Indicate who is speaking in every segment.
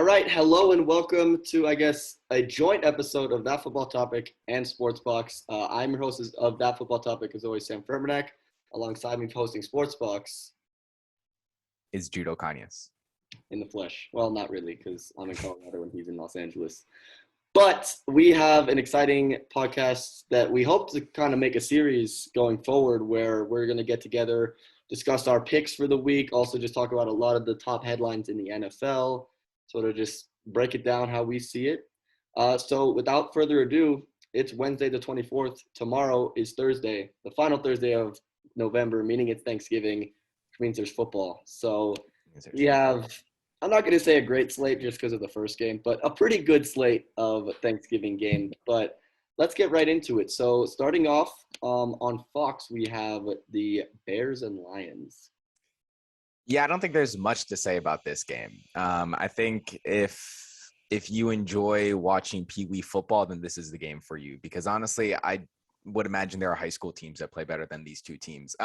Speaker 1: All right, hello and welcome to, a joint episode of That Football Topic and SportsBx. I'm your host of That Football Topic, as always, Sam Furmaniak. Alongside me hosting SportsBx
Speaker 2: is Jude Ocañas.
Speaker 1: In the flesh. Well, not really, because I'm in Colorado and he's in Los Angeles. But we have an exciting podcast that we hope to kind of make a series going forward where we're going to get together, discuss our picks for the week, also just talk about a lot of the top headlines in the NFL, sort of just break it down how we see it. So without further ado, it's Wednesday the 24th. Tomorrow is Thursday, the final Thursday of November, meaning it's Thanksgiving, which means there's football. So we have, I'm not going to say a great slate just because of the first game, but a pretty good slate of Thanksgiving games. But let's get right into it. So starting off on Fox, we have the Bears and Lions.
Speaker 2: Yeah, I don't think there's much to say about this game. I think if you enjoy watching Pee Wee football, then this is the game for you. Because honestly, I would imagine there are high school teams that play better than these two teams.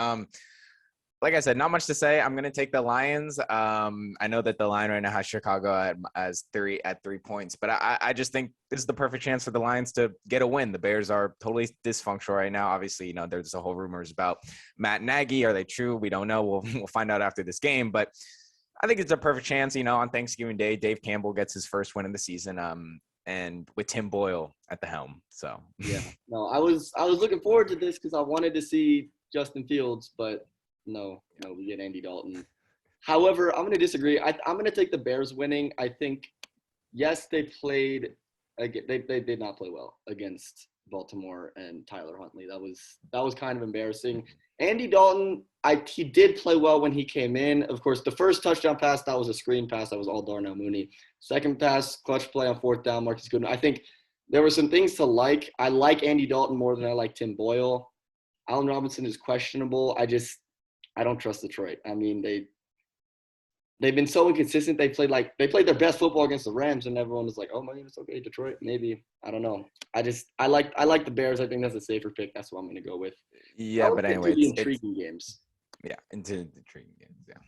Speaker 2: Like I said, not much to say. I'm going to take the Lions. I know that the line right now has Chicago at 3 points, but I just think this is the perfect chance for the Lions to get a win. The Bears are totally dysfunctional right now. Obviously, there's a whole rumors about Matt Nagy. Are they true? We don't know. We'll find out after this game, but I think it's a perfect chance. On Thanksgiving Day, Dave Campbell gets his first win in the season. And with Tim Boyle at the helm. So
Speaker 1: yeah, no, I was looking forward to this because I wanted to see Justin Fields, but no, we get Andy Dalton. However, I'm going to disagree. I'm going to take the Bears winning. I think, yes, they played – they did not play well against Baltimore and Tyler Huntley. That was kind of embarrassing. Andy Dalton, he did play well when he came in. Of course, the first touchdown pass, that was a screen pass. That was all Darnell Mooney. Second pass, clutch play on fourth down, Marcus Goodwin. I think there were some things to like. I like Andy Dalton more than I like Tim Boyle. Allen Robinson is questionable. I don't trust Detroit. I mean, they've been so inconsistent. They played their best football against the Rams, and everyone was like, "Oh man, it's okay, Detroit." Maybe, I don't know. I like the Bears. I think that's a safer pick. That's what I'm going to go with.
Speaker 2: Yeah, but anyway,
Speaker 1: it's intriguing games.
Speaker 2: Yeah, into the intriguing games. Yeah.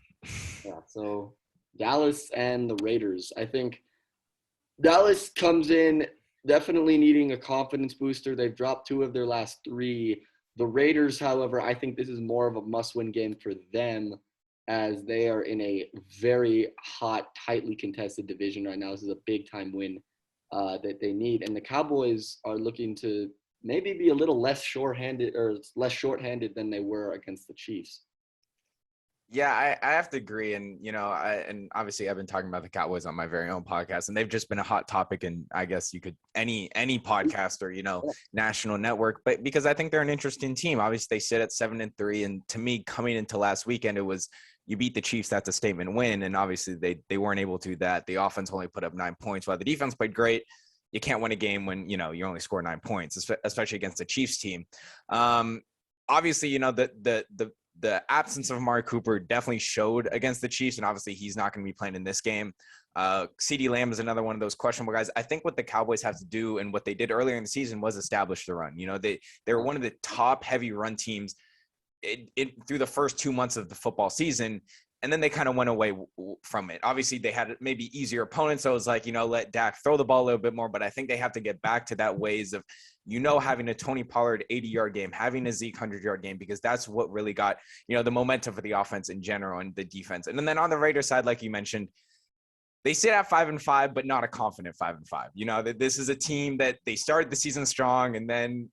Speaker 1: Yeah. So Dallas and the Raiders. I think Dallas comes in definitely needing a confidence booster. They've dropped 2 of their last 3. The Raiders, however, I think this is more of a must-win game for them as they are in a very hot, tightly contested division right now. This is a big-time win that they need. And the Cowboys are looking to maybe be a little less short-handed than they were against the Chiefs.
Speaker 2: Yeah, I have to agree. And, and obviously I've been talking about the Cowboys on my very own podcast, and they've just been a hot topic. And I guess you could any podcast or, national network, but because I think they're an interesting team. Obviously they sit at 7-3. And to me, coming into last weekend, it was, you beat the Chiefs, that's a statement win. And obviously they weren't able to do that. The offense only put up 9 points while the defense played great. You can't win a game when, you only score 9 points, especially against the Chiefs team. Obviously, the absence of Amari Cooper definitely showed against the Chiefs, and obviously he's not going to be playing in this game. CeeDee Lamb is another one of those questionable guys. I think what the Cowboys have to do, and what they did earlier in the season, was establish the run. They were one of the top heavy run teams through the first 2 months of the football season, and then they kind of went away from it. Obviously, they had maybe easier opponents, so it was like, let Dak throw the ball a little bit more, but I think they have to get back to that ways of, having a Tony Pollard 80-yard game, having a Zeke 100-yard game, because that's what really got, the momentum for the offense in general and the defense. And then on the Raiders side, like you mentioned, they sit at 5-5, but not a confident 5-5. That this is a team that they started the season strong, and then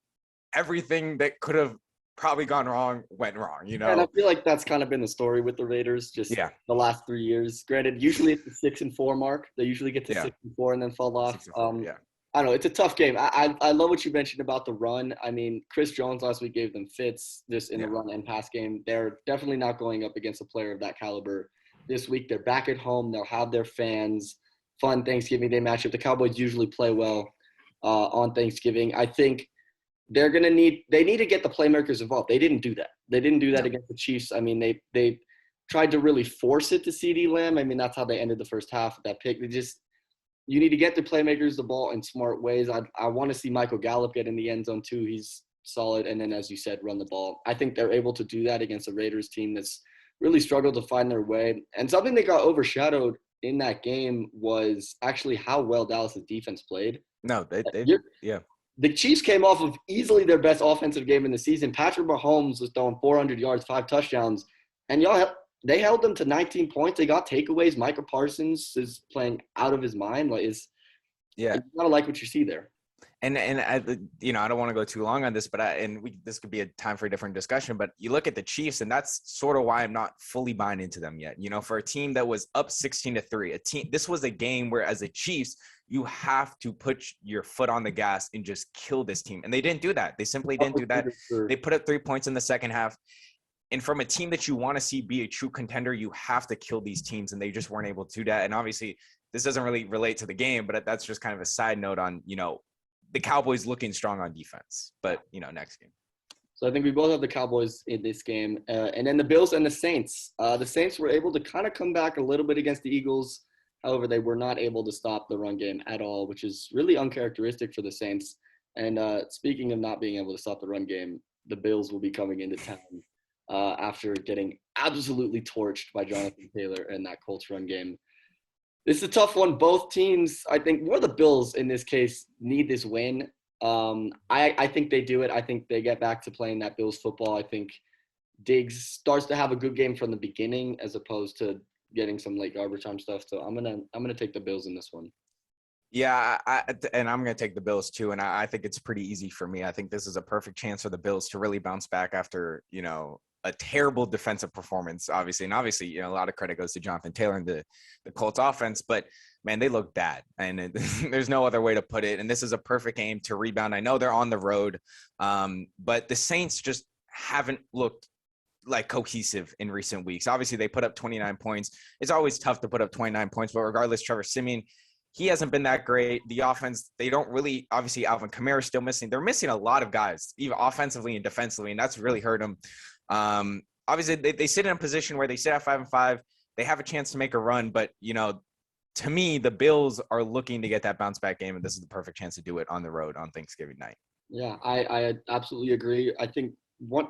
Speaker 2: everything that could have probably gone wrong went wrong.
Speaker 1: And I feel like that's kind of been the story with the Raiders the last 3 years. Granted, usually it's the 6-4 mark. They usually get to 6-4 and then fall off. I don't know. It's a tough game. I love what you mentioned about the run. I mean, Chris Jones last week gave them fits just in the run and pass game. They're definitely not going up against a player of that caliber this week. They're back at home. They'll have their fans. Fun Thanksgiving Day matchup. The Cowboys usually play well on Thanksgiving. I think they need to get the playmakers involved. They didn't do that. They didn't do that against the Chiefs. I mean, they tried to really force it to CeeDee Lamb. I mean, that's how they ended the first half with that pick. You need to get the playmakers the ball in smart ways. I want to see Michael Gallup get in the end zone too. He's solid. And then, as you said, run the ball. I think they're able to do that against a Raiders team that's really struggled to find their way. And something that got overshadowed in that game was actually how well Dallas's defense played.
Speaker 2: No, they yeah.
Speaker 1: The Chiefs came off of easily their best offensive game in the season. Patrick Mahomes was throwing 400 yards, 5 touchdowns, and they held them to 19 points. They got takeaways. Micah Parsons is playing out of his mind. You gotta like what you see there.
Speaker 2: And I, I don't want to go too long on this, but this could be a time for a different discussion. But you look at the Chiefs, and that's sort of why I'm not fully buying into them yet. For a team that was up 16-3, this was a game where, as a Chiefs, you have to put your foot on the gas and just kill this team. And they didn't do that. They simply didn't do that. They put up 3 points in the second half. And from a team that you want to see be a true contender, you have to kill these teams, and they just weren't able to do that. And obviously, this doesn't really relate to the game, but that's just kind of a side note on, the Cowboys looking strong on defense. But, next game.
Speaker 1: So I think we both have the Cowboys in this game. And then the Bills and the Saints. The Saints were able to kind of come back a little bit against the Eagles. However, they were not able to stop the run game at all, which is really uncharacteristic for the Saints. And speaking of not being able to stop the run game, the Bills will be coming into town after getting absolutely torched by Jonathan Taylor in that Colts run game. This is a tough one. Both teams, I think, more the Bills in this case, need this win. I think they do it. I think they get back to playing that Bills football. I think Diggs starts to have a good game from the beginning as opposed to getting some late garbage time stuff. So I'm gonna take the Bills in this one.
Speaker 2: Yeah, and I'm going to take the Bills too, and I think it's pretty easy for me. I think this is a perfect chance for the Bills to really bounce back after, a terrible defensive performance, obviously. And obviously, a lot of credit goes to Jonathan Taylor and the Colts offense, but man, they look bad, and there's no other way to put it. And this is a perfect game to rebound. I know they're on the road, but the Saints just haven't looked like cohesive in recent weeks. Obviously, they put up 29 points. It's always tough to put up 29 points, but regardless, Trevor Siemian, he hasn't been that great. The offense, they don't really, obviously Alvin Kamara is still missing. They're missing a lot of guys, even offensively and defensively, and that's really hurt them. Obviously, they sit in a position where they sit at 5-5. They have a chance to make a run, but, to me, the Bills are looking to get that bounce back game, and this is the perfect chance to do it on the road on Thanksgiving night.
Speaker 1: Yeah, I absolutely agree. I think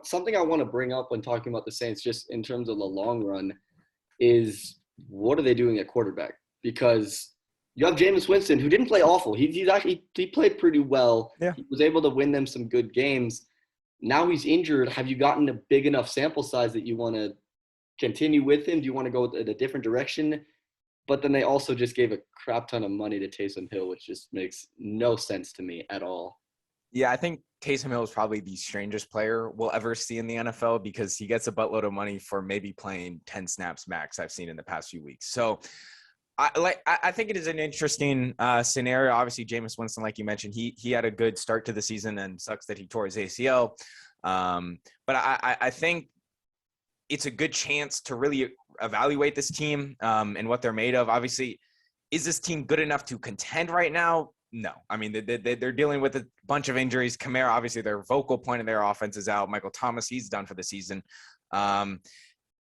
Speaker 1: something I want to bring up when talking about the Saints, just in terms of the long run, is what are they doing at quarterback? Because you have Jameis Winston, who didn't play awful. He played pretty well.
Speaker 2: Yeah.
Speaker 1: He was able to win them some good games. Now he's injured. Have you gotten a big enough sample size that you want to continue with him? Do you want to go in a different direction? But then they also just gave a crap ton of money to Taysom Hill, which just makes no sense to me at all.
Speaker 2: Yeah, I think Taysom Hill is probably the strangest player we'll ever see in the NFL because he gets a buttload of money for maybe playing 10 snaps max I've seen in the past few weeks. So I think it is an interesting scenario. Obviously, Jameis Winston, like you mentioned, he had a good start to the season, and sucks that he tore his ACL. But I think it's a good chance to really evaluate this team and what they're made of. Obviously, is this team good enough to contend right now? No. I mean, they're dealing with a bunch of injuries. Kamara, obviously, their vocal point in their offense is out. Michael Thomas, he's done for the season.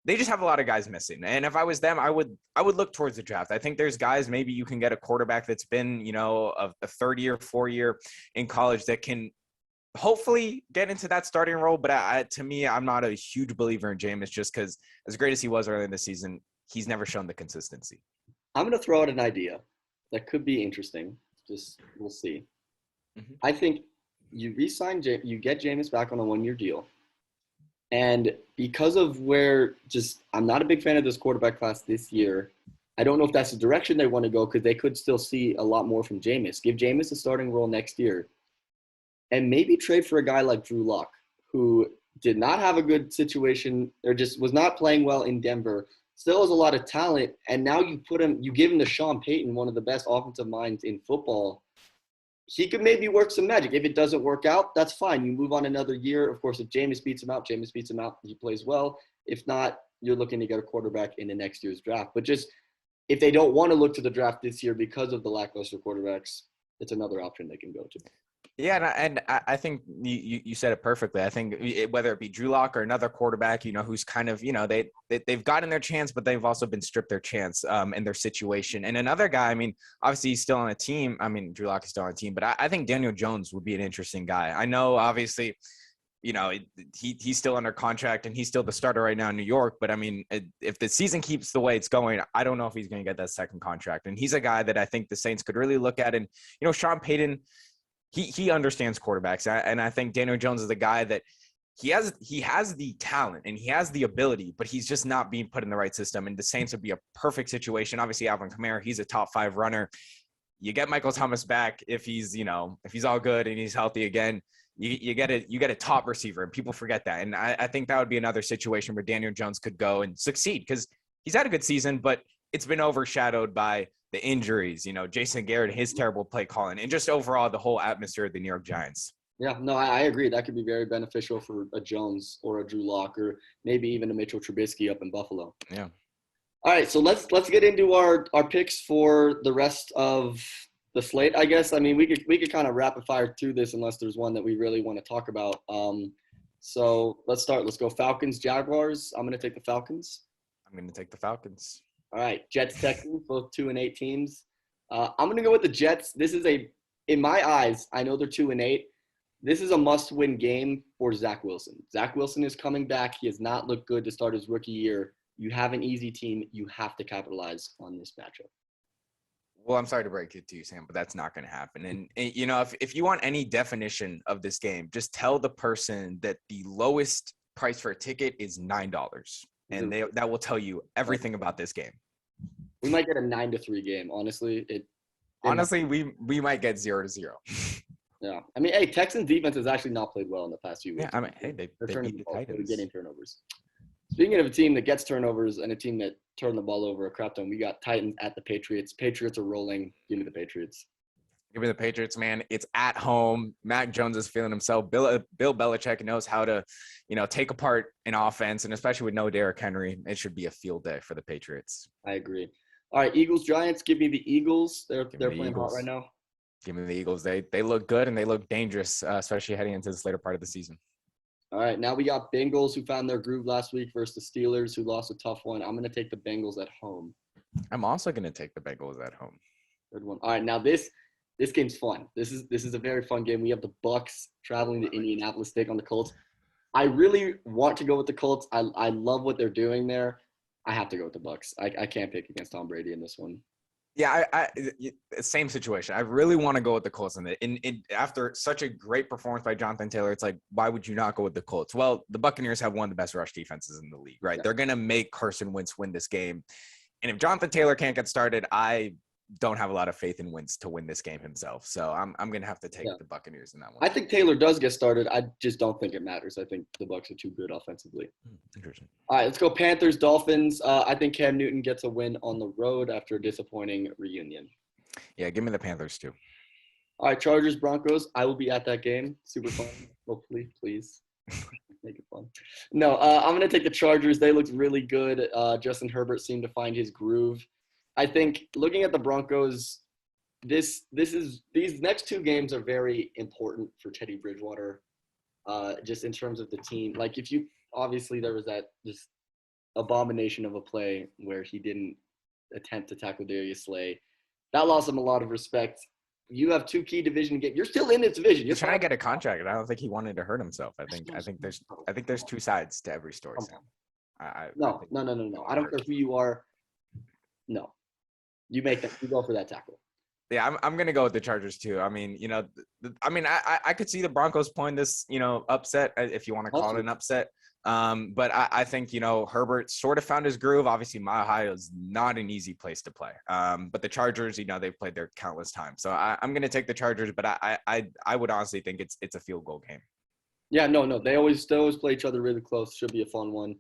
Speaker 2: They just have a lot of guys missing. And if I was them, I would look towards the draft. I think there's guys, maybe you can get a quarterback that's been, a third year, 4 year in college that can hopefully get into that starting role. But to me, I'm not a huge believer in Jameis just because as great as he was early in the season, he's never shown the consistency.
Speaker 1: I'm going to throw out an idea that could be interesting. Just we'll see. Mm-hmm. I think you you get Jameis back on a 1-year deal. And because of I'm not a big fan of this quarterback class this year. I don't know if that's the direction they want to go because they could still see a lot more from Jameis. Give Jameis a starting role next year. And maybe trade for a guy like Drew Lock, who did not have a good situation or just was not playing well in Denver, still has a lot of talent. And now you give him to Sean Payton, one of the best offensive minds in football. He could maybe work some magic. If it doesn't work out, that's fine. You move on another year. Of course, if Jameis beats him out, he plays well. If not, you're looking to get a quarterback in the next year's draft. But just if they don't want to look to the draft this year because of the lackluster quarterbacks, it's another option they can go to.
Speaker 2: Yeah, and I think you said it perfectly. I think whether it be Drew Lock or another quarterback, who's kind of, they've gotten their chance, but they've also been stripped their chance in their situation. And another guy, I mean, obviously he's still on a team. I mean, Drew Lock is still on a team, but I think Daniel Jones would be an interesting guy. I know, obviously, he's still under contract and he's still the starter right now in New York. But I mean, if the season keeps the way it's going, I don't know if he's going to get that second contract. And he's a guy that I think the Saints could really look at. And, Sean Payton, he understands quarterbacks. And I think Daniel Jones is a guy that he has the talent and he has the ability, but he's just not being put in the right system. And the Saints would be a perfect situation. Obviously, Alvin Kamara, he's a top 5 runner. You get Michael Thomas back if he's all good and he's healthy again. You get a top receiver, and people forget that. And I think that would be another situation where Daniel Jones could go and succeed because he's had a good season, but it's been overshadowed by the injuries, Jason Garrett, his terrible play calling, and just overall the whole atmosphere of the New York Giants.
Speaker 1: Yeah, no, I agree. That could be very beneficial for a Jones or a Drew Lock or maybe even a Mitchell Trubisky up in Buffalo.
Speaker 2: Yeah.
Speaker 1: All right, so let's get into our picks for the rest of the slate, I guess. I mean, we could kind of rapid fire through this unless there's one that we really want to talk about. So let's start. Let's go Falcons, Jaguars. I'm going to take the Falcons.
Speaker 2: I'm going to take the Falcons.
Speaker 1: All right, Jets, Texans, both 2-8 teams. I'm going to go with the Jets. This is in my eyes, I know they're 2-8. This is a must-win game for Zach Wilson. Zach Wilson is coming back. He has not looked good to start his rookie year. You have an easy team. You have to capitalize on this matchup.
Speaker 2: Well, I'm sorry to break it to you, Sam, but that's not going to happen. And if you want any definition of this game, just tell the person that the lowest price for a ticket is $9, and that will tell you everything about this game.
Speaker 1: We might get a 9-3 game. Honestly,
Speaker 2: we might get 0-0.
Speaker 1: Yeah, I mean, hey, Texans defense has actually not played well in the past few weeks.
Speaker 2: Yeah, I mean, hey, they beat the Titans.
Speaker 1: They're getting turnovers. Speaking of a team that gets turnovers and a team that turned the ball over a crap ton, we got Titans at the Patriots. Patriots are rolling. Give me the Patriots.
Speaker 2: Give me the Patriots, man. It's at home. Mac Jones is feeling himself. Bill Belichick knows how to, take apart an offense, and especially with no Derrick Henry, it should be a field day for the Patriots.
Speaker 1: I agree. All right, Eagles, Giants. Give me the Eagles. They're playing hot right now.
Speaker 2: Give me the Eagles. They look good and they look dangerous, especially heading into this later part of the season.
Speaker 1: All right, now we got Bengals who found their groove last week versus the Steelers who lost a tough one. I'm going to take the Bengals at home.
Speaker 2: I'm also going to take the Bengals at home.
Speaker 1: Good one. All right, now this game's fun. This is a very fun game. We have the Bucs traveling to Indianapolis to take on the Colts. I really want to go with the Colts. I love what they're doing there. I have to go with the Bucs. I can't pick against Tom Brady in this one.
Speaker 2: Yeah, same situation. I really want to go with the Colts in it. And after such a great performance by Jonathan Taylor, it's like, why would you not go with the Colts? Well, the Buccaneers have one of the best rush defenses in the league, right? Yeah. They're going to make Carson Wentz win this game. And if Jonathan Taylor can't get started, I don't have a lot of faith in Wentz to win this game himself. So I'm going to have to take the Buccaneers in that one.
Speaker 1: I think Taylor does get started. I just don't think it matters. I think the Bucs are too good offensively.
Speaker 2: Interesting.
Speaker 1: All right, let's go Panthers, Dolphins. I think Cam Newton gets a win on the road after a disappointing reunion.
Speaker 2: Yeah, give me the Panthers too.
Speaker 1: All right, Chargers, Broncos. I will be at that game. Super fun. Hopefully, please. Make it fun. No, I'm going to take the Chargers. They looked really good. Justin Herbert seemed to find his groove. I think looking at the Broncos, these next two games are very important for Teddy Bridgewater, just in terms of the team. Like obviously there was that just abomination of a play where he didn't attempt to tackle Darius Slay. That lost him a lot of respect. You have two key division games. You're still in this division.
Speaker 2: You're trying to get a contract, and I don't think he wanted to hurt himself. I think there's two sides to every story, Sam.
Speaker 1: No. I don't care who you are. No. You go for that tackle.
Speaker 2: Yeah, I'm going to go with the Chargers too. I mean, I could see the Broncos pulling this, upset, if you want to call it an upset. But I think, Herbert sort of found his groove. Obviously, Mile High is not an easy place to play. But the Chargers, they've played there countless times. So I'm going to take the Chargers, but I would honestly think it's a field goal game.
Speaker 1: Yeah, no. They always play each other really close. Should be a fun one.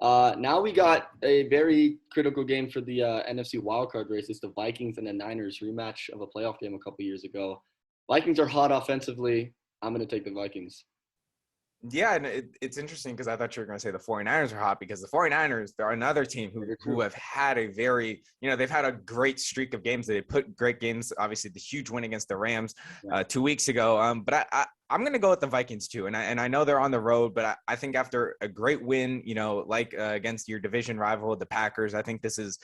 Speaker 1: Now we got a very critical game for the NFC wildcard race. It's the Vikings and the Niners rematch of a playoff game a couple years ago. Vikings are hot offensively. I'm going to take the Vikings.
Speaker 2: Yeah, and it's interesting because I thought you were going to say the 49ers are hot because the 49ers, they're another team who have had a very, they've had a great streak of games. They put great games, obviously the huge win against the Rams 2 weeks ago. But I'm going to go with the Vikings too. And I know they're on the road, but I think after a great win, against your division rival, the Packers, I think this is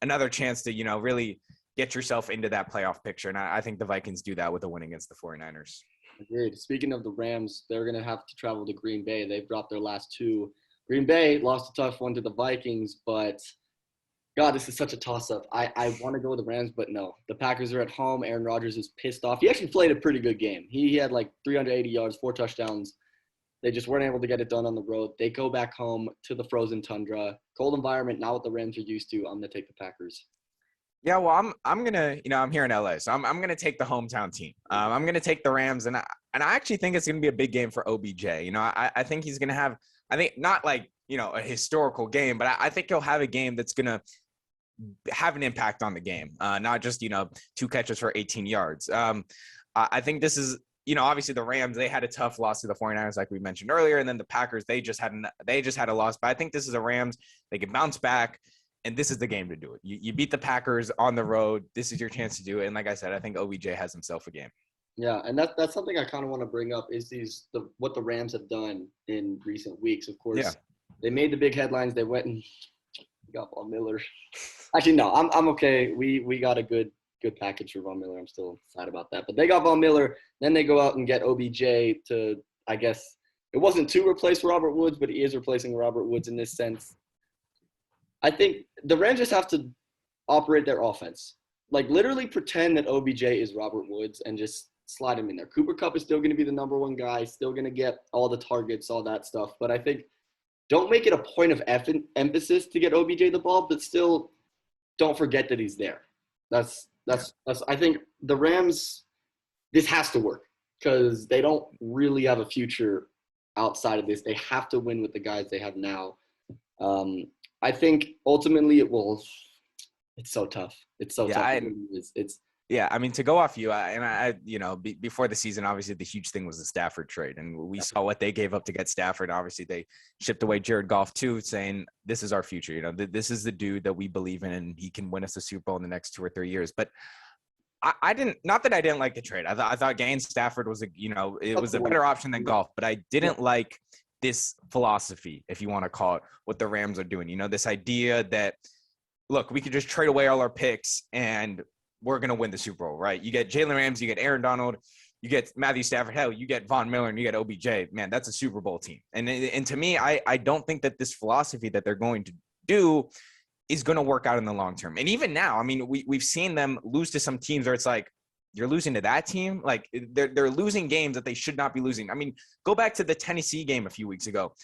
Speaker 2: another chance to, really get yourself into that playoff picture. And I think the Vikings do that with a win against the 49ers.
Speaker 1: Agreed. Speaking of the Rams, they're going to have to travel to Green Bay. They've dropped their last two. Green Bay lost a tough one to the Vikings, but God, this is such a toss-up. I want to go with the Rams, but no. The Packers are at home. Aaron Rodgers is pissed off. He actually played a pretty good game. He had like 380 yards, 4 touchdowns. They just weren't able to get it done on the road. They go back home to the frozen tundra. Cold environment, not what the Rams are used to. I'm going to take the Packers.
Speaker 2: Yeah, well, I'm gonna, I'm here in LA, so I'm gonna take the hometown team. I'm gonna take the Rams, and I actually think it's gonna be a big game for OBJ. I think he's gonna have, I think not like a historical game, but I think he'll have a game that's gonna have an impact on the game, not just 2 catches for 18 yards. I think this is, obviously the Rams, they had a tough loss to the 49ers, like we mentioned earlier, and then the Packers, they just had a loss. But I think this is a Rams, they can bounce back. And this is the game to do it. You beat the Packers on the road. This is your chance to do it. And like I said, I think OBJ has himself a game.
Speaker 1: Yeah, and that's something I kind of want to bring up is what the Rams have done in recent weeks. Of course, They made the big headlines. They went and got Von Miller. Actually, no, I'm okay. We got a good package for Von Miller. I'm still sad about that. But they got Von Miller. Then they go out and get OBJ to, I guess, it wasn't to replace Robert Woods, but he is replacing Robert Woods in this sense. I think the Rams just have to operate their offense. Like, literally pretend that OBJ is Robert Woods and just slide him in there. Cooper Kupp is still going to be the number one guy, still going to get all the targets, all that stuff. But I think don't make it a point of emphasis to get OBJ the ball, but still don't forget that he's there. That's I think the Rams, this has to work because they don't really have a future outside of this. They have to win with the guys they have now. I think ultimately it will. It's so tough. It's so tough.
Speaker 2: Yeah, I mean, to go off you, before the season, obviously the huge thing was the Stafford trade, and we saw what they gave up to get Stafford. Obviously, they shipped away Jared Goff too, saying this is our future. This is the dude that we believe in, and he can win us a Super Bowl in the next 2 or 3 years. But I didn't. Not that I didn't like the trade. I thought getting Stafford was was a better option than Goff, but I didn't like this philosophy, if you want to call it, what the Rams are doing. This idea that, look, we could just trade away all our picks and we're going to win the Super Bowl, right? You get Jalen Ramsey, you get Aaron Donald, you get Matthew Stafford, hell, you get Von Miller, and you get OBJ. Man, that's a Super Bowl team. And to me, I don't think that this philosophy that they're going to do is going to work out in the long term. And even now, I mean, we've seen them lose to some teams where it's like, you're losing to that team? Like, they're losing games that they should not be losing. I mean, go back to the Tennessee game a few weeks ago.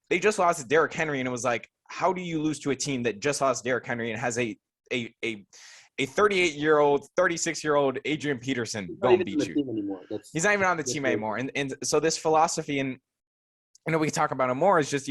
Speaker 2: They just lost to Derrick Henry, and it was like, how do you lose to a team that just lost Derrick Henry and has a 38-year-old, 36-year-old Adrian Peterson don't beat you? He's not even on the team anymore. And so this philosophy, and we can talk about it more, is just,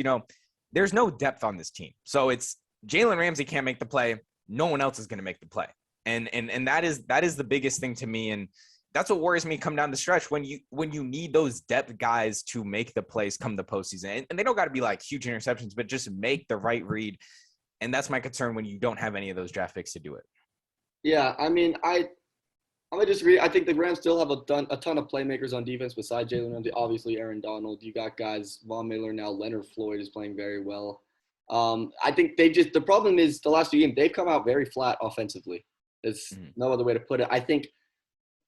Speaker 2: there's no depth on this team. So it's Jalen Ramsey can't make the play. No one else is going to make the play. And that is the biggest thing to me. And that's what worries me come down the stretch when you need those depth guys to make the plays come the postseason. And they don't got to be like huge interceptions, but just make the right read. And that's my concern when you don't have any of those draft picks to do it.
Speaker 1: Yeah, I mean, I'm going to disagree. I think the Rams still have a ton of playmakers on defense besides Jalen Ramsey. Obviously, Aaron Donald. You got guys, Von Miller now. Leonard Floyd is playing very well. I think the problem is the last 2 games, they've come out very flat offensively. There's no other way to put it. I think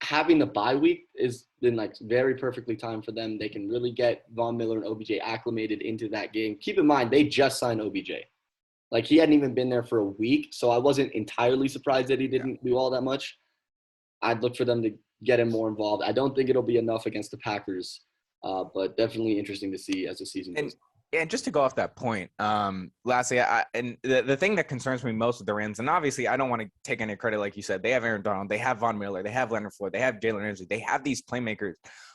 Speaker 1: having the bye week has been like very perfectly timed for them. They can really get Von Miller and OBJ acclimated into that game. Keep in mind, they just signed OBJ. Like, he hadn't even been there for a week, so I wasn't entirely surprised that he didn't do all that much. I'd look for them to get him more involved. I don't think it'll be enough against the Packers, but definitely interesting to see as the season goes.
Speaker 2: And just to go off that point, lastly, the thing that concerns me most with the Rams, and obviously I don't want to take any credit, like you said, they have Aaron Donald, they have Von Miller, they have Leonard Floyd, they have Jalen Ramsey, they have these playmakers.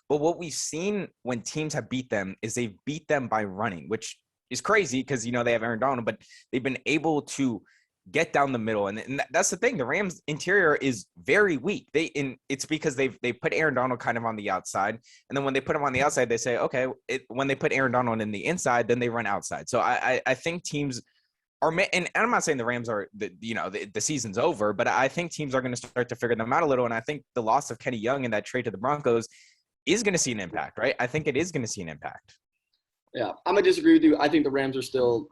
Speaker 2: But what we've seen when teams have beat them is they've beat them by running, which is crazy because, they have Aaron Donald, but they've been able to get down the middle. And that's the thing. The Rams interior is very weak. It's because they put Aaron Donald kind of on the outside. And then when they put him on the outside, they say, okay, when they put Aaron Donald in the inside, then they run outside. So I think teams are, and I'm not saying the Rams are, the season's over, but I think teams are going to start to figure them out a little. And I think the loss of Kenny Young in that trade to the Broncos is going to see an impact, right? I think it is going to see an impact.
Speaker 1: Yeah, I'm going to disagree with you. I think the Rams are still,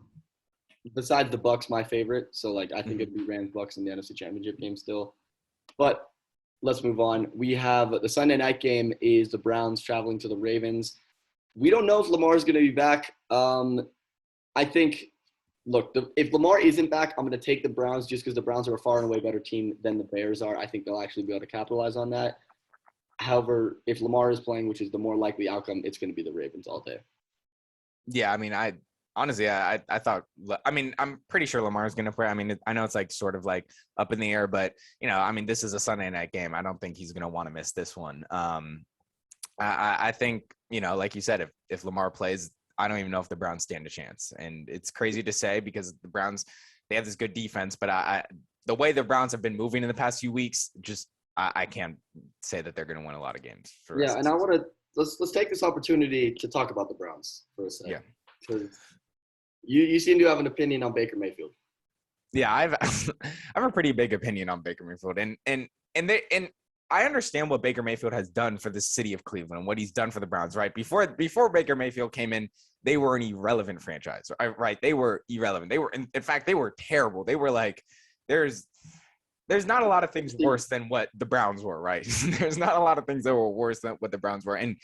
Speaker 1: besides the Bucs, my favorite. So, I think it'd be Rams-Bucs in the NFC Championship game still. But let's move on. We have the Sunday night game is the Browns traveling to the Ravens. We don't know if Lamar is going to be back. I think, look, if Lamar isn't back, I'm going to take the Browns just because the Browns are a far and away better team than the Bears are. I think they'll actually be able to capitalize on that. However, if Lamar is playing, which is the more likely outcome, it's going to be the Ravens all day.
Speaker 2: Yeah, I mean, I thought, I mean, I'm pretty sure Lamar's going to play. I mean, I know it's like sort of like up in the air, but, you know, I mean, this is a Sunday night game. I don't think he's going to want to miss this one. I think, you know, like you said, if Lamar plays, I don't even know if the Browns stand a chance. And it's crazy to say because the Browns, they have this good defense, but the way the Browns have been moving in the past few weeks, just I can't say that they're going to win a lot of games.
Speaker 1: Yeah, and I want to let's take this opportunity to talk about the Browns for a second. Yeah, because you seem to have an opinion on Baker Mayfield.
Speaker 2: Yeah, I have a pretty big opinion on Baker Mayfield, and I understand what Baker Mayfield has done for the city of Cleveland, what he's done for the Browns, right? Before Baker Mayfield came in, they were an irrelevant franchise, right? They were irrelevant. They were, in fact, they were terrible. They were like, there's not a lot of things worse than what the Browns were, right? There's not a lot of things that were worse than what the Browns were. And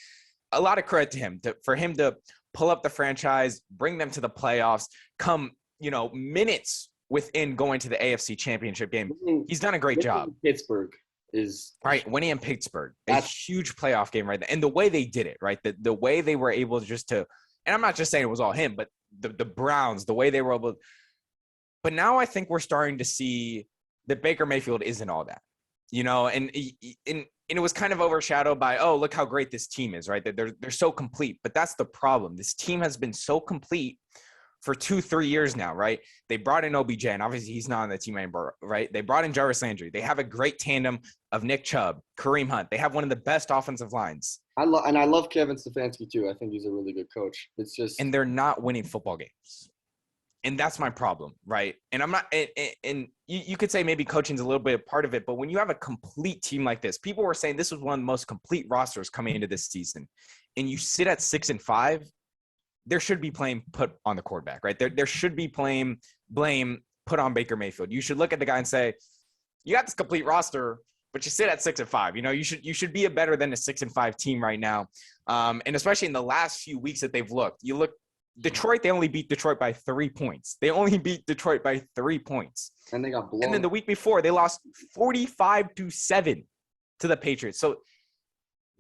Speaker 2: a lot of credit to him for him to pull up the franchise, bring them to the playoffs, come, you know, minutes within going to the AFC Championship game. He's done a great job.
Speaker 1: Pittsburgh is
Speaker 2: right. Winning in Pittsburgh, a huge playoff game, right? And the way they did it, right? The way they were able just to, and I'm not just saying it was all him, but the Browns, the way they were able. But now I think we're starting to see that Baker Mayfield isn't all that, you know, and it was kind of overshadowed by, oh, look how great this team is, right? That they're so complete. But that's the problem. This team has been so complete for 2-3 years now, right? They brought in OBJ, and obviously he's not on the team anymore, right? They brought in Jarvis Landry. They have a great tandem of Nick Chubb, Kareem Hunt. They have one of the best offensive lines.
Speaker 1: I love Kevin Stefanski too. I think he's a really good coach. It's just,
Speaker 2: and they're not winning football games. And that's my problem, right? And I'm not, and you could say maybe coaching's a little bit part of it, but when you have a complete team like this, people were saying this was one of the most complete rosters coming into this season, and you sit at 6-5, there should be blame put on the quarterback, right? There should be blame put on Baker Mayfield. You should look at the guy and say, you got this complete roster, but you sit at 6-5. You know, you should be a better than a 6-5 team right now. And especially in the last few weeks that they've looked, you look. Detroit, they only beat Detroit by 3 points. They only beat Detroit by 3 points.
Speaker 1: And they got blown.
Speaker 2: And then the week before, they lost 45-7 to the Patriots. So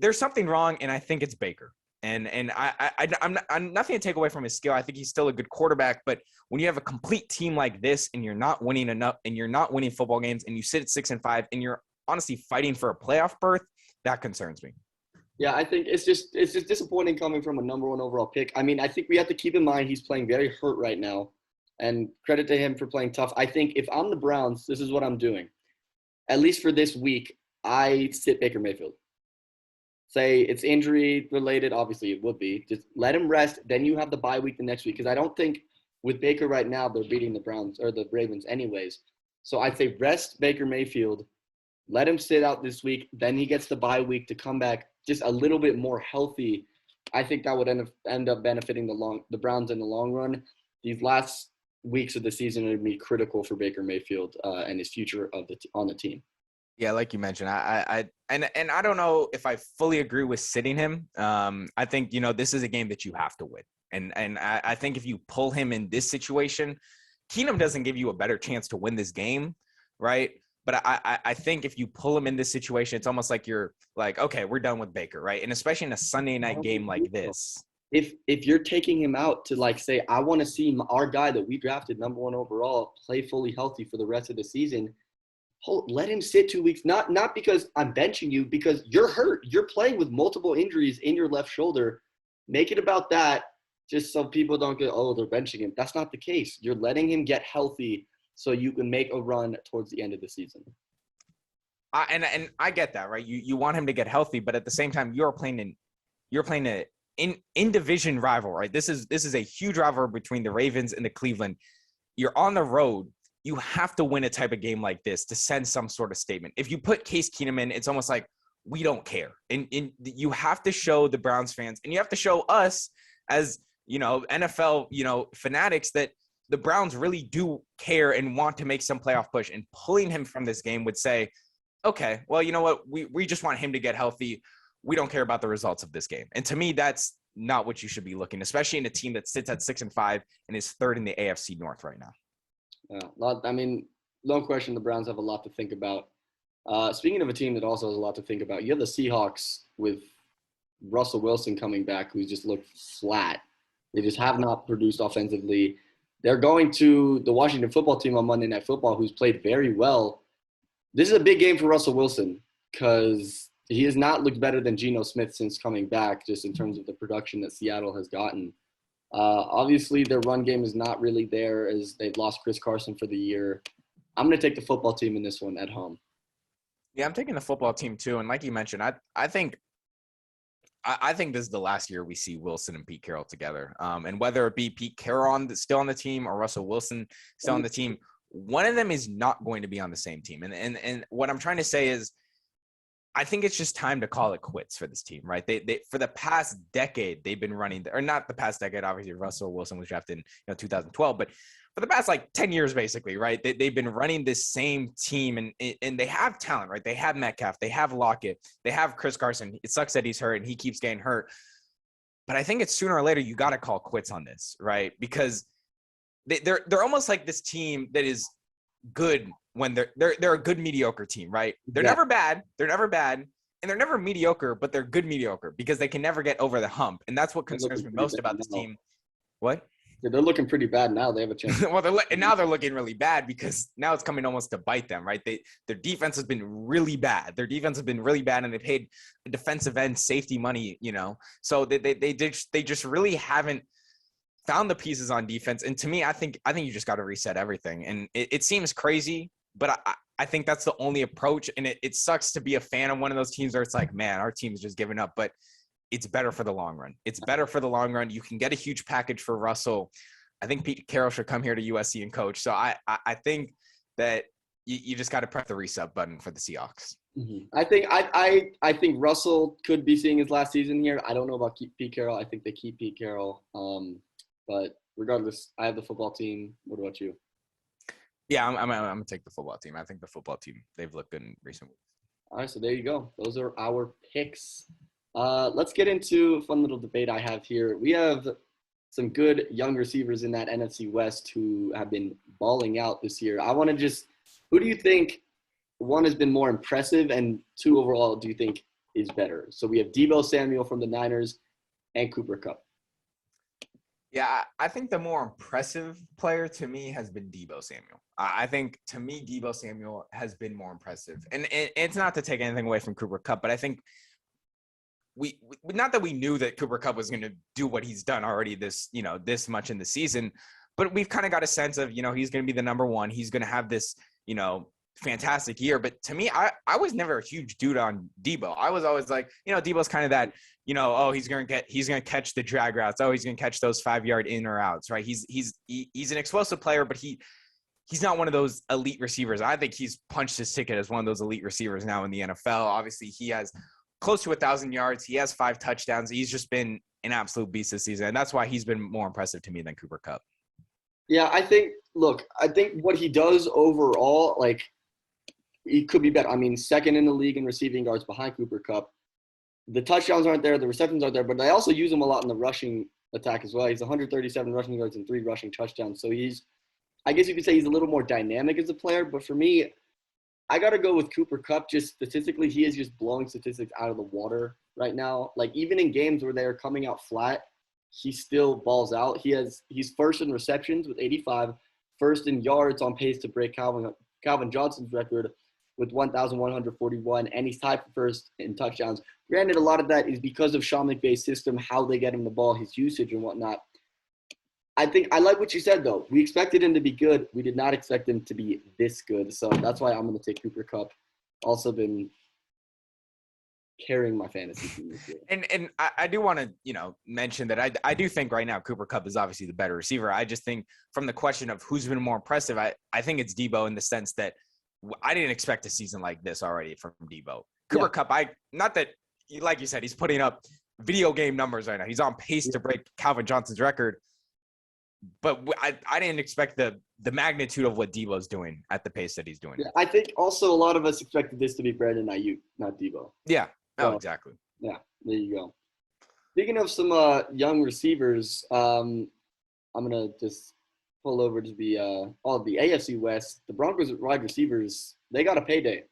Speaker 2: there's something wrong, and I think it's Baker. And I'm nothing to take away from his skill. I think he's still a good quarterback. But when you have a complete team like this, and you're not winning enough, and you're not winning football games, and you sit at 6-5, and you're honestly fighting for a playoff berth, that concerns me.
Speaker 1: Yeah, I think it's just disappointing coming from a number 1 overall pick. I mean, I think we have to keep in mind he's playing very hurt right now, and credit to him for playing tough. I think if I'm the Browns, this is what I'm doing. At least for this week, I sit Baker Mayfield. Say it's injury related, obviously it would be. Just let him rest, then you have the bye week the next week, because I don't think with Baker right now they're beating the Browns or the Ravens anyways. So I'd say rest Baker Mayfield, let him sit out this week, then he gets the bye week to come back just a little bit more healthy. I think that would end up benefiting the Browns in the long run. These last weeks of the season would be critical for Baker Mayfield and his future on the team.
Speaker 2: Yeah, like you mentioned, I don't know if I fully agree with sitting him. I think, you know, this is a game that you have to win, and I think if you pull him in this situation, Keenum doesn't give you a better chance to win this game, right? But I think if you pull him in this situation, it's almost like you're like, okay, we're done with Baker, right? And especially in a Sunday night game like this.
Speaker 1: If you're taking him out to like say, I want to see our guy that we drafted number 1 overall play fully healthy for the rest of the season, let him sit 2 weeks. Not because I'm benching you, because you're hurt. You're playing with multiple injuries in your left shoulder. Make it about that, just so people don't go, oh, they're benching him. That's not the case. You're letting him get healthy so you can make a run towards the end of the season.
Speaker 2: And I get that, right? You want him to get healthy, but at the same time, you're playing an in division rival, right? This is a huge rivalry between the Ravens and the Cleveland. You're on the road. You have to win a type of game like this to send some sort of statement. If you put Case Keenum in, it's almost like we don't care. And you have to show the Browns fans, and you have to show us as, you know, NFL, you know, fanatics that the Browns really do care and want to make some playoff push. And pulling him from this game would say, okay, well, you know what? We just want him to get healthy. We don't care about the results of this game. And to me, that's not what you should be looking, especially in a team that sits at 6-5 and is third in the AFC North right now.
Speaker 1: Yeah, no question the Browns have a lot to think about. Speaking of a team that also has a lot to think about, you have the Seahawks with Russell Wilson coming back, who's just looked flat. They just have not produced offensively. They're going to the Washington football team on Monday Night Football, who's played very well. This is a big game for Russell Wilson because he has not looked better than Geno Smith since coming back, just in terms of the production that Seattle has gotten. Obviously, their run game is not really there as they've lost Chris Carson for the year. I'm going to take the football team in this one at home.
Speaker 2: Yeah, I'm taking the football team too. And like you mentioned, I think this is the last year we see Wilson and Pete Carroll together. And whether it be Pete Carroll still on the team or Russell Wilson still on the team, one of them is not going to be on the same team. And what I'm trying to say is, I think it's just time to call it quits for this team, right? They for the past decade, they've been running, or not the past decade, obviously Russell Wilson was drafted in 2012, but for the past 10 years, basically, right? They've been running this same team and they have talent, right? They have Metcalf, they have Lockett, they have Chris Carson. It sucks that he's hurt and he keeps getting hurt. But I think it's sooner or later, you got to call quits on this, right? Because they're almost like this team that is good when they're a good mediocre team, right? They're never bad, and they're never mediocre, but they're good mediocre because they can never get over the hump. And that's what concerns me most about this team. What?
Speaker 1: Yeah, they're looking pretty bad now. They have a chance.
Speaker 2: Well, now they're looking really bad because now it's coming almost to bite them, right? Their defense has been really bad. And they paid a defensive end safety money, So they just really haven't found the pieces on defense. And to me, I think you just got to reset everything. And it seems crazy, but I think that's the only approach. And it sucks to be a fan of one of those teams where it's like, man, our team's just giving up. But it's better for the long run. You can get a huge package for Russell. I think Pete Carroll should come here to USC and coach. So I think that you just got to press the reset button for the Seahawks.
Speaker 1: Mm-hmm. I think Russell could be seeing his last season here. I don't know about Pete Carroll. I think they keep Pete Carroll. But regardless, I have the football team. What about you?
Speaker 2: Yeah, I'm gonna take the football team. I think the football team, they've looked good in recent weeks.
Speaker 1: All right, so there you go. Those are our picks. Let's get into a fun little debate I have here. We have some good young receivers in that NFC West who have been balling out this year. I want to who do you think, one, has been more impressive, and two, overall, do you think is better? So we have Deebo Samuel from the Niners and Cooper Kupp.
Speaker 2: Yeah, I think the more impressive player to me has been Deebo Samuel. I think, to me, Deebo Samuel has been more impressive. And it's not to take anything away from Cooper Kupp, but I think we not that we knew that Cooper Kupp was going to do what he's done already this much in the season, but we've kind of got a sense of, he's going to be the number one. He's going to have this, fantastic year. But to me, I was never a huge dude on Deebo. I was always like, Deebo's kind of that, he's going to catch the drag routes. Oh, he's going to catch those 5-yard in or outs, right? He's an explosive player, but he's not one of those elite receivers. I think he's punched his ticket as one of those elite receivers now in the NFL. Obviously, he has close to 1,000 yards. He has 5 touchdowns. He's just been an absolute beast this season. And that's why he's been more impressive to me than Cooper Kupp.
Speaker 1: Yeah, I think what he does overall, he could be better. Second in the league in receiving yards behind Cooper Kupp. The touchdowns aren't there. The receptions aren't there. But they also use him a lot in the rushing attack as well. He's 137 rushing yards and 3 rushing touchdowns. So I guess you could say he's a little more dynamic as a player. But for me, I got to go with Cooper Kupp. Just statistically, he is just blowing statistics out of the water right now. Even in games where they're coming out flat, he still balls out. He's first in receptions with 85, first in yards, on pace to break Calvin Johnson's record with 1,141, and he's tied for first in touchdowns. Granted, a lot of that is because of Sean McVay's system, how they get him the ball, his usage and whatnot. I like what you said, though. We expected him to be good. We did not expect him to be this good. So that's why I'm going to take Cooper Kupp. Also been carrying my fantasy team this year.
Speaker 2: And I do want to, mention that I do think right now Cooper Kupp is obviously the better receiver. I just think from the question of who's been more impressive, I think it's Deebo, in the sense that I didn't expect a season like this already from Deebo. Cooper Kupp, not that, like you said, he's putting up video game numbers right now. He's on pace to break Calvin Johnson's record. But I didn't expect the the magnitude of what Debo's doing at the pace that he's doing.
Speaker 1: Yeah, I think also a lot of us expected this to be Brandon Ayuk, not Debo.
Speaker 2: Yeah. Oh,
Speaker 1: So,
Speaker 2: exactly.
Speaker 1: yeah, there you go. Speaking of some young receivers, I'm gonna just pull over to the AFC West. The Broncos wide receivers, they got a payday.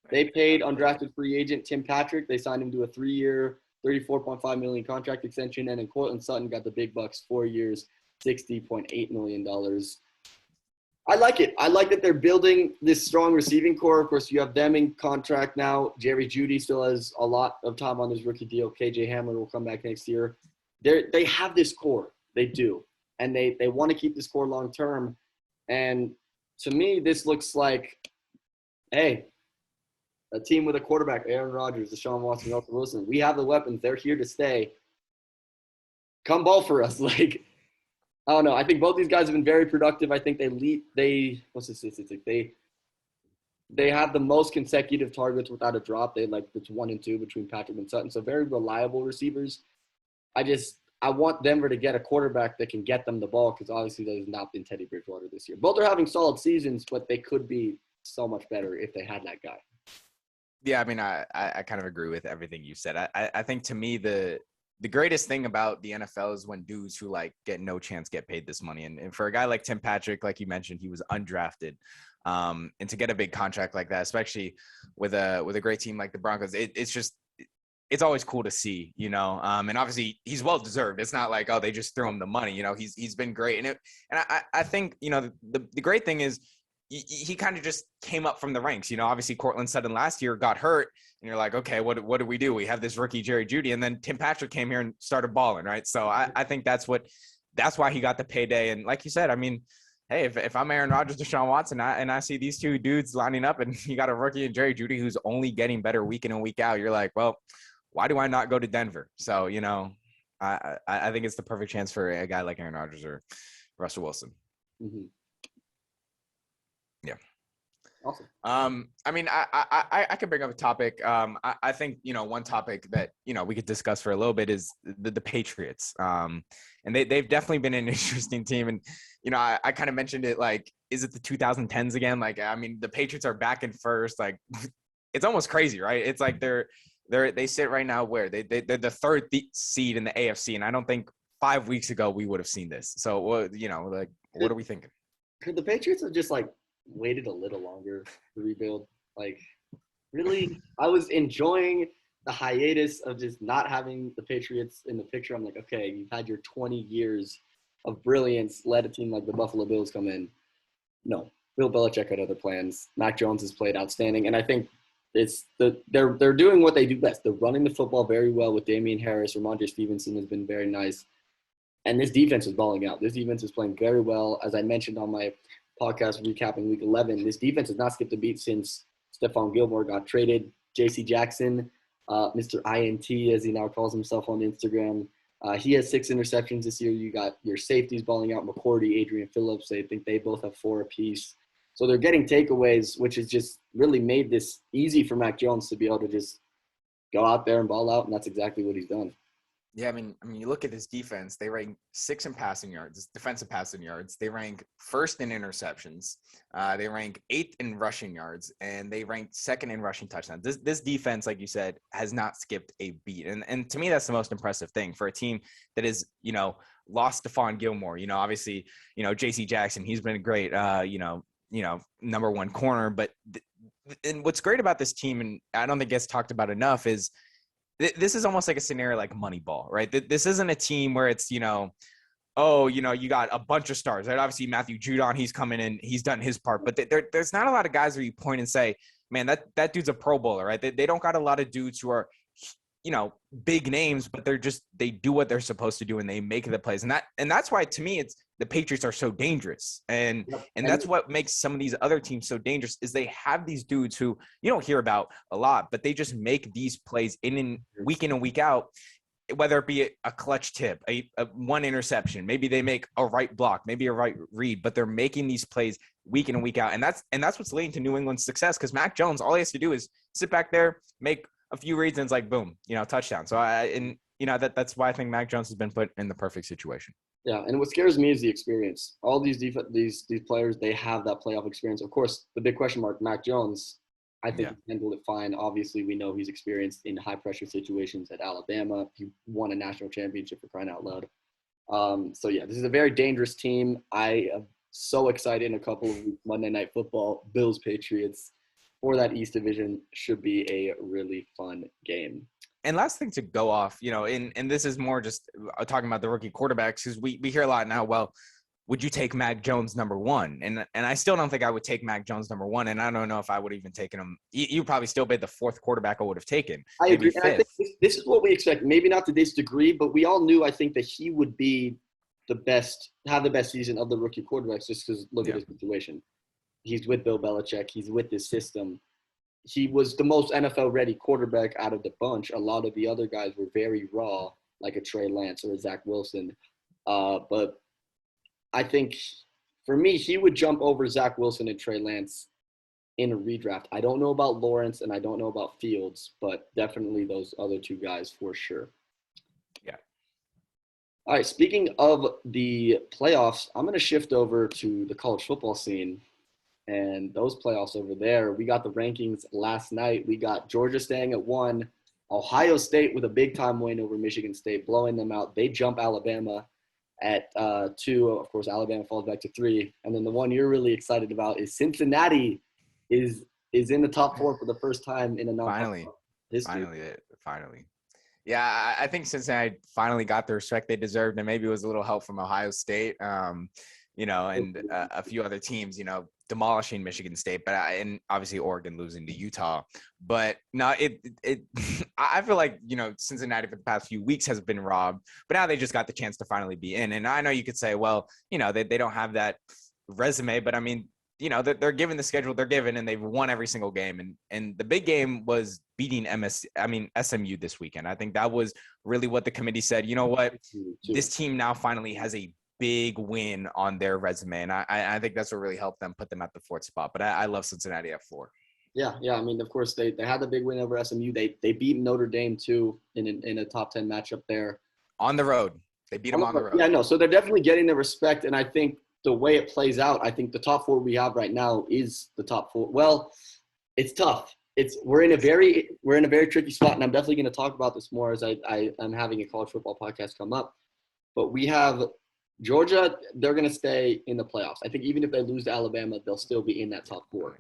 Speaker 1: They paid undrafted free agent Tim Patrick. They signed him to a 3-year, $34.5 million contract extension, and then Cortland Sutton got the big bucks, 4 years, $60.8 million. I like it. I like that they're building this strong receiving core. Of course, you have them in contract now. Jerry Jeudy still has a lot of time on his rookie deal. KJ Hamler will come back next year. They have this core. They do. And they want to keep this core long term. And to me, this looks like, hey, a team with a quarterback, Aaron Rodgers, Deshaun Watson, Russell Wilson. We have the weapons. They're here to stay. Come ball for us. Like, I don't know. I think both these guys have been very productive. I think what's the statistic? They have the most consecutive targets without a drop. It's 1 and 2 between Patrick and Sutton. So very reliable receivers. I want Denver to get a quarterback that can get them the ball, because obviously that has not been Teddy Bridgewater this year. Both are having solid seasons, but they could be so much better if they had that guy.
Speaker 2: Yeah, I mean, I kind of agree with everything you said. I think to me the greatest thing about the NFL is when dudes who like get no chance get paid this money. And for a guy like Tim Patrick, like you mentioned, he was undrafted. And to get a big contract like that, especially with a great team like the Broncos, it's always cool to see, you know. And obviously he's well deserved. It's not like, oh, they just threw him the money. You know, he's been great. And I think, you know, the great thing is he kind of just came up from the ranks. You know, obviously Cortland Sutton last year got hurt, and you're like, okay, what do we do? We have this rookie Jerry Jeudy, and then Tim Patrick came here and started balling, right? So I think that's why he got the payday. And like you said, I mean, hey, if I'm Aaron Rodgers, Deshaun Watson, and I see these two dudes lining up, and you got a rookie and Jerry Jeudy who's only getting better week in and week out, you're like, well, why do I not go to Denver? So, you know, I think it's the perfect chance for a guy like Aaron Rodgers or Russell Wilson.
Speaker 1: Mm-hmm.
Speaker 2: Yeah.
Speaker 1: Awesome.
Speaker 2: I mean, I could bring up a topic. I think, you know, one topic that, you know, we could discuss for a little bit is the Patriots. And they've definitely been an interesting team. And, you know, I kind of mentioned it, like, is it the 2010s again? Like, I mean, the Patriots are back in first. Like, it's almost crazy, right? It's like they sit right now where they're the third seed in the AFC. And I don't think 5 weeks ago we would have seen this. So, you know, like, what are we thinking?
Speaker 1: Could the Patriots have just, like, waited a little longer to rebuild? Like, really? I was enjoying the hiatus of just not having the Patriots in the picture. I'm like, okay, you've had your 20 years of brilliance, let a team like the Buffalo Bills come in. No, Bill Belichick had other plans. Mac Jones has played outstanding, and I think they're doing what they do best. They're running the football very well with Damian Harris. Ramondre Stevenson has been very nice, and this defense is balling out. This defense is playing very well. As I mentioned on my podcast recapping Week 11, this defense has not skipped a beat since Stephon Gilmore got traded. J.C. Jackson, Mr. INT, as he now calls himself on Instagram, he has 6 interceptions this year. You got your safeties balling out, McCourty, Adrian Phillips. I think they both have 4 apiece. So they're getting takeaways, which has just really made this easy for Mac Jones to be able to just go out there and ball out, and that's exactly what he's done.
Speaker 2: Yeah, I mean, you look at this defense, they rank 6th in passing yards, defensive passing yards. They rank 1st in interceptions. They rank 8th in rushing yards, and they rank 2nd in rushing touchdowns. This defense, like you said, has not skipped a beat. And to me, that's the most impressive thing for a team that is, you know, lost Stephon Gilmore. You know, obviously, you know, J.C. Jackson, he's been great, you know, number 1 corner. But and what's great about this team, and I don't think it gets talked about enough, is this is almost like a scenario like Moneyball, right? This isn't a team where it's, you know, oh, you know, you got a bunch of stars, right? Obviously, Matthew Judon, he's coming in, he's done his part. But there's not a lot of guys where you point and say, man, that dude's a Pro Bowler, right? They don't got a lot of dudes who are, you know, big names, but they do what they're supposed to do, and they make the plays. And that's why, to me, it's the Patriots are so dangerous. And that's what makes some of these other teams so dangerous, is they have these dudes who you don't hear about a lot, but they just make these plays in and week out, whether it be a clutch tip, a one interception, maybe they make a right block, maybe a right read, but they're making these plays week in and week out. And that's what's leading to New England's success, because Mac Jones, all he has to do is sit back there, make a few reads, and it's like, boom, you know, touchdown. So that's why I think Mac Jones has been put in the perfect situation.
Speaker 1: Yeah, and what scares me is the experience. All these players, they have that playoff experience. Of course, the big question mark, Mac Jones, I think
Speaker 2: Yeah.
Speaker 1: he handled it fine. Obviously, we know he's experienced in high pressure situations at Alabama. He won a national championship for crying out loud. So yeah, this is a very dangerous team. I am so excited in a couple of weeks. Monday Night Football, Bills Patriots for that East Division should be a really fun game.
Speaker 2: And last thing to go off, and this is more just talking about the rookie quarterbacks, because we hear a lot now, well, would you take Mac Jones number one? And I still don't think I would take Mac Jones number one. And I don't know if I would even taken him. You probably still be the fourth quarterback I would have taken.
Speaker 1: I
Speaker 2: Maybe
Speaker 1: agree. And I think
Speaker 2: fifth.
Speaker 1: this is what we expect. Maybe not to this degree, but we all knew, I think, that he would be have the best season of the rookie quarterbacks just because look at his situation. He's with Bill Belichick. He's with this system. He was the most NFL-ready quarterback out of the bunch. A lot of the other guys were very raw, like a Trey Lance or a Zach Wilson. But I think, for me, he would jump over Zach Wilson and Trey Lance in a redraft. I don't know about Lawrence and I don't know about Fields, but definitely those other two guys for sure.
Speaker 2: Yeah.
Speaker 1: All right, speaking of the playoffs, I'm going to shift over to the college football scene. And those playoffs over there, we got the rankings last night. We got Georgia staying at 1, Ohio State with a big-time win over Michigan State, blowing them out. They jump Alabama at 2. Of course, Alabama falls back to 3. And then the one you're really excited about is Cincinnati is in the top 4 for the first time in a non-conference history.
Speaker 2: Finally. Yeah, I think Cincinnati finally got the respect they deserved, and maybe it was a little help from Ohio State, and a few other teams, demolishing Michigan State, and obviously Oregon losing to Utah. But no, I feel like, Cincinnati for the past few weeks has been robbed, but now they just got the chance to finally be in. And I know you could say, well, they don't have that resume, but I mean, they're given the schedule they're given, and they've won every single game. And the big game was beating SMU this weekend. I think that was really what the committee said. You know what? This team now finally has a big win on their resume, and I think that's what really helped them put them at the 4th spot. But I love Cincinnati at 4.
Speaker 1: Yeah. I mean, of course, they had the big win over SMU. They beat Notre Dame too in a top 10 matchup there
Speaker 2: on the road. They beat them on the road.
Speaker 1: Yeah, no. So they're definitely getting the respect, and I think the way it plays out, I think the top 4 we have right now is the top 4. Well, it's tough. We're in a very tricky spot, and I'm definitely going to talk about this more as I'm having a college football podcast come up. But we have Georgia, they're going to stay in the playoffs. I think even if they lose to Alabama, they'll still be in that top 4.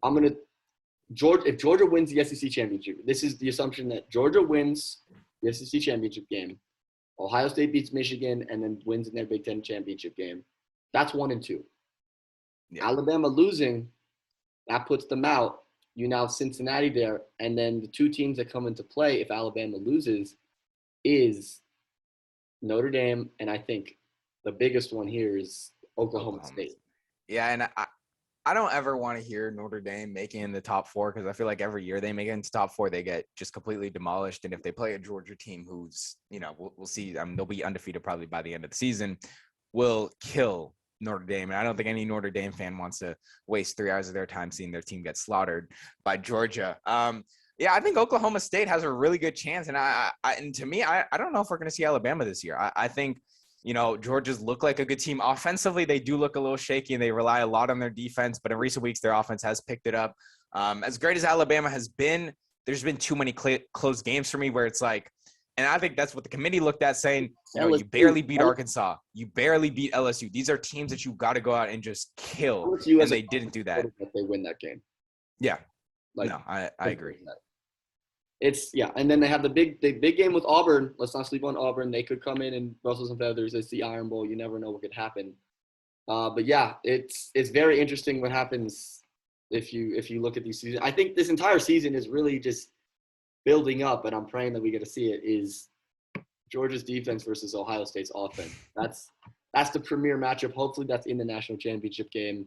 Speaker 1: If Georgia wins the SEC championship, this is the assumption that Georgia wins the SEC championship game, Ohio State beats Michigan, and then wins in their Big Ten championship game. That's 1 and 2. Yeah. Alabama losing, that puts them out. You now have Cincinnati there, and then the 2 teams that come into play if Alabama loses is Notre Dame, and I think the biggest one here is Oklahoma State.
Speaker 2: Yeah, and I don't ever want to hear Notre Dame making in the top 4, because I feel like every year they make it into top 4, they get just completely demolished. And if they play a Georgia team who's, we'll see, they'll be undefeated probably by the end of the season, will kill Notre Dame. And I don't think any Notre Dame fan wants to waste 3 hours of their time seeing their team get slaughtered by Georgia. Yeah, I think Oklahoma State has a really good chance. And and to me, I don't know if we're going to see Alabama this year. I think, Georgia's look like a good team. Offensively, they do look a little shaky, and they rely a lot on their defense. But in recent weeks, their offense has picked it up. As great as Alabama has been, there's been too many close games for me where it's like, and I think that's what the committee looked at, saying, you barely beat Arkansas. You barely beat LSU. These are teams that you got to go out and just kill. And they didn't do that.
Speaker 1: They win that game.
Speaker 2: Yeah. I agree.
Speaker 1: And then they have the big game with Auburn. Let's not sleep on Auburn. They could come in and rustle some feathers. It's the Iron Bowl. You never know what could happen. But yeah, it's very interesting what happens if you look at these seasons. I think this entire season is really just building up, and I'm praying that we get to see it, is Georgia's defense versus Ohio State's offense. That's the premier matchup. Hopefully that's in the national championship game.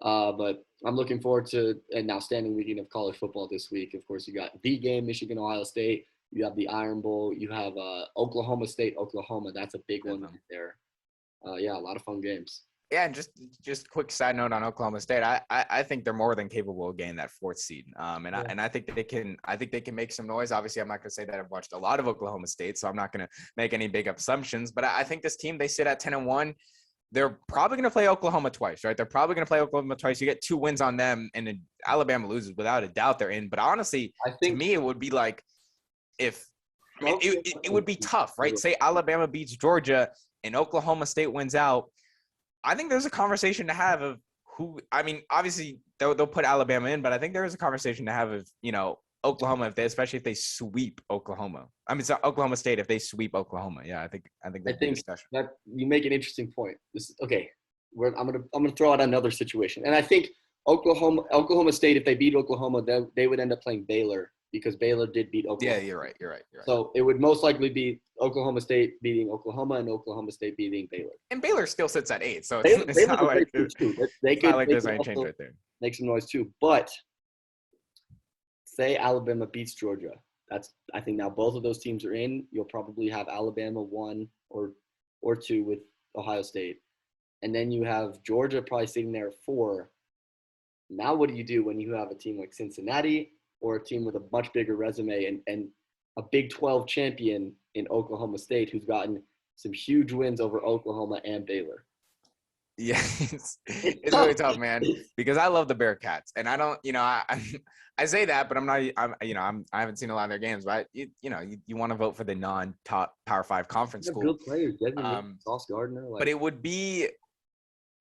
Speaker 1: But I'm looking forward to an outstanding weekend of college football this week. Of course, you got the game, Michigan, Ohio State. You have the Iron Bowl. You have Oklahoma State, Oklahoma. That's a big one right there. Yeah, a lot of fun games.
Speaker 2: Yeah, and just quick side note on Oklahoma State. I think they're more than capable of getting that 4th seed. I think they can make some noise. Obviously, I'm not going to say that I've watched a lot of Oklahoma State, so I'm not going to make any big assumptions. But I think this team, they sit at 10-1. They're probably going to play Oklahoma twice, right? They're probably going to play Oklahoma twice. You get 2 wins on them, and then Alabama loses, without a doubt they're in. But honestly, to me, it would be like if – I mean, it would be tough, right? Say Alabama beats Georgia and Oklahoma State wins out. I think there's a conversation to have of who – I mean, obviously, they'll put Alabama in, but I think there is a conversation to have of, Oklahoma, especially if they sweep Oklahoma. I mean, it's Oklahoma State if they sweep Oklahoma. Yeah, I think there's a discussion.
Speaker 1: That you make an interesting point. I'm gonna throw out another situation, and I think Oklahoma State, if they beat Oklahoma, they would end up playing Baylor because Baylor did beat Oklahoma.
Speaker 2: Yeah, you're right.
Speaker 1: So it would most likely be Oklahoma State beating Oklahoma and Oklahoma State beating Baylor.
Speaker 2: And Baylor still sits at 8, so it's not like there's any change right there.
Speaker 1: Make some noise too, but. Say Alabama beats Georgia. I think now both of those teams are in. You'll probably have Alabama 1 or 2 with Ohio State. And then you have Georgia probably sitting there 4. Now what do you do when you have a team like Cincinnati or a team with a much bigger resume and a Big 12 champion in Oklahoma State who's gotten some huge wins over Oklahoma and Baylor?
Speaker 2: Yeah, it's really tough, man, because I love the Bearcats, and I don't, I say that, but I haven't seen a lot of their games, but you want to vote for the non-top Power 5 conference school.
Speaker 1: Good players, Sauce Gardner.
Speaker 2: But it would be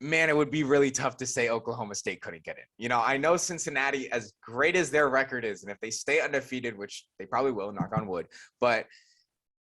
Speaker 2: really tough to say Oklahoma State couldn't get in. I know Cincinnati, as great as their record is, and if they stay undefeated, which they probably will, knock on wood, but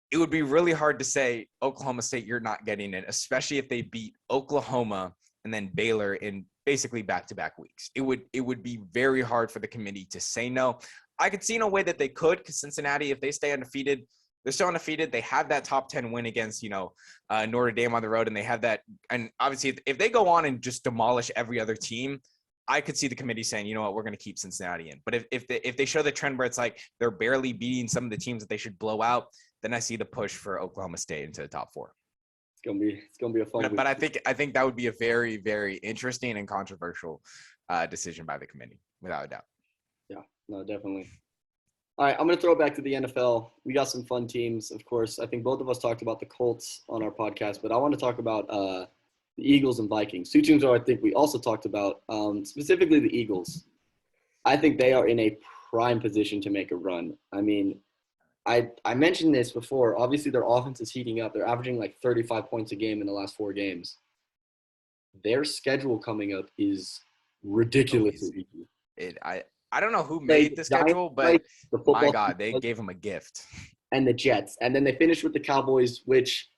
Speaker 2: it would be really hard to say Oklahoma State, you're not getting in, especially if they beat Oklahoma and then Baylor in basically back-to-back weeks. It would be very hard for the committee to say no. I could see in a way that they could, because Cincinnati, if they stay undefeated, they're still undefeated. They have that top 10 win against, Notre Dame on the road, and they have that. And obviously, if they go on and just demolish every other team, I could see the committee saying, you know what, we're going to keep Cincinnati in. But if they show the trend where it's like they're barely beating some of the teams that they should blow out, then I see the push for Oklahoma State into the top 4.
Speaker 1: It's gonna be a fun week.
Speaker 2: But I think that would be a very, very interesting and controversial decision by the committee, without a doubt.
Speaker 1: Yeah, no, definitely. All right, I'm gonna throw it back to the NFL. We got some fun teams, of course. I think both of us talked about the Colts on our podcast, but I want to talk about the Eagles and Vikings. 2 teams I think we also talked about, specifically the Eagles. I think they are in a prime position to make a run. I mean, I mentioned this before. Obviously, their offense is heating up. They're averaging like 35 points a game in the last 4 games. Their schedule coming up is ridiculously easy.
Speaker 2: I don't know who made the schedule, but my God, they gave them a gift.
Speaker 1: And the Jets. And then they finished with the Cowboys, which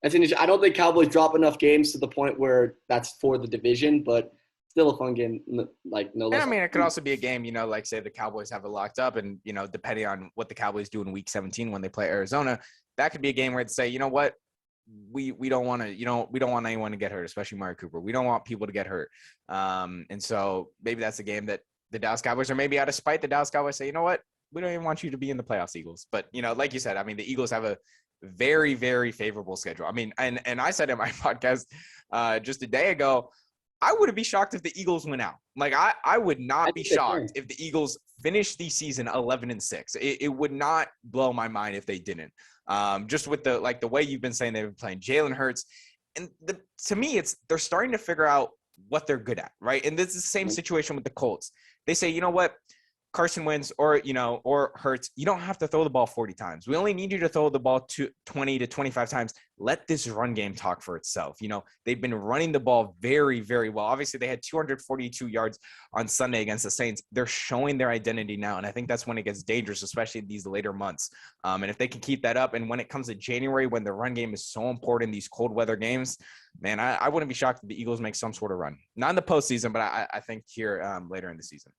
Speaker 1: I don't think Cowboys drop enough games to the point where that's for the division, but still a fun game, like no less.
Speaker 2: I mean, it could also be a game, like say the Cowboys have it locked up, and depending on what the Cowboys do in Week 17 when they play Arizona, that could be a game where it's say, you know what, we don't want to, we don't want anyone to get hurt, especially Mari Cooper. We don't want people to get hurt, and so maybe that's a game that the Dallas Cowboys, or maybe out of spite, the Dallas Cowboys say, you know what, we don't even want you to be in the playoffs, Eagles. But like you said, I mean, the Eagles have a very, very favorable schedule. I mean, and I said in my podcast just a day ago, I wouldn't be shocked if the Eagles went out. Like I would not be shocked if the Eagles finished the season 11-6. It would not blow my mind if they didn't. Just with the way you've been saying they've been playing Jalen Hurts, and to me they're starting to figure out what they're good at, right? And this is the same situation with the Colts. They say, you know what, Carson Wentz or Hurts, you don't have to throw the ball 40 times. We only need you to throw the ball 20 to 25 times. Let this run game talk for itself. They've been running the ball very, very well. Obviously, they had 242 yards on Sunday against the Saints. They're showing their identity now, and I think that's when it gets dangerous, especially in these later months. And if they can keep that up, and when it comes to January, when the run game is so important in these cold weather games, man, I wouldn't be shocked if the Eagles make some sort of run. Not in the postseason, but I think here later in the season.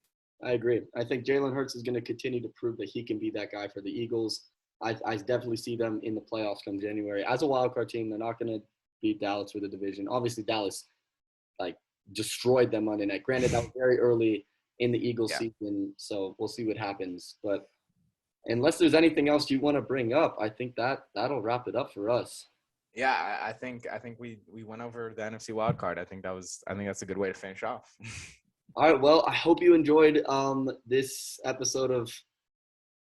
Speaker 1: I agree. I think Jalen Hurts is going to continue to prove that he can be that guy for the Eagles. I definitely see them in the playoffs come January. As a wildcard team, they're not going to beat Dallas for the division. Obviously, Dallas destroyed them Monday night. Granted, that was very early in the Eagles season, so we'll see what happens. But unless there's anything else you want to bring up, I think that'll wrap it up for us.
Speaker 2: Yeah, I think we went over the NFC wild card. I think that's a good way to finish off.
Speaker 1: All right. Well, I hope you enjoyed this episode of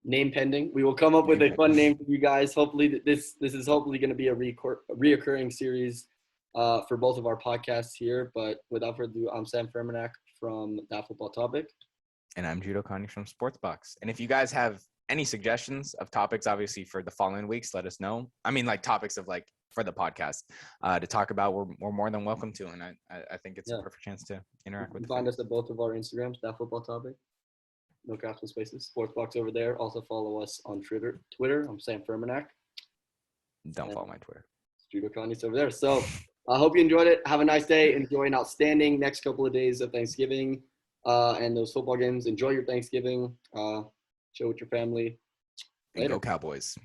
Speaker 1: Name Pending. We will come up with a fun name for you guys. Hopefully, this is hopefully going to be a reoccurring series for both of our podcasts here. But without further ado, I'm Sam Furmaniak from ThatFootballTopic.
Speaker 2: And I'm Jude Ocañas from SportsBx. And if you guys have any suggestions of topics, obviously, for the following weeks, let us know. I mean, like topics of like for the podcast to talk about, we're more than welcome to. And I think it's a perfect chance to interact with.
Speaker 1: You can find us at both of our Instagrams, ThatFootballTopic. No caps and spaces. SportsBox over there. Also follow us on Twitter. I'm Sam Furmaniak.
Speaker 2: Don't follow my Twitter.
Speaker 1: Jude Ocañas over there. So I hope you enjoyed it. Have a nice day. Enjoy an outstanding next couple of days of Thanksgiving and those football games. Enjoy your Thanksgiving. Chill with your family.
Speaker 2: Later. And go Cowboys.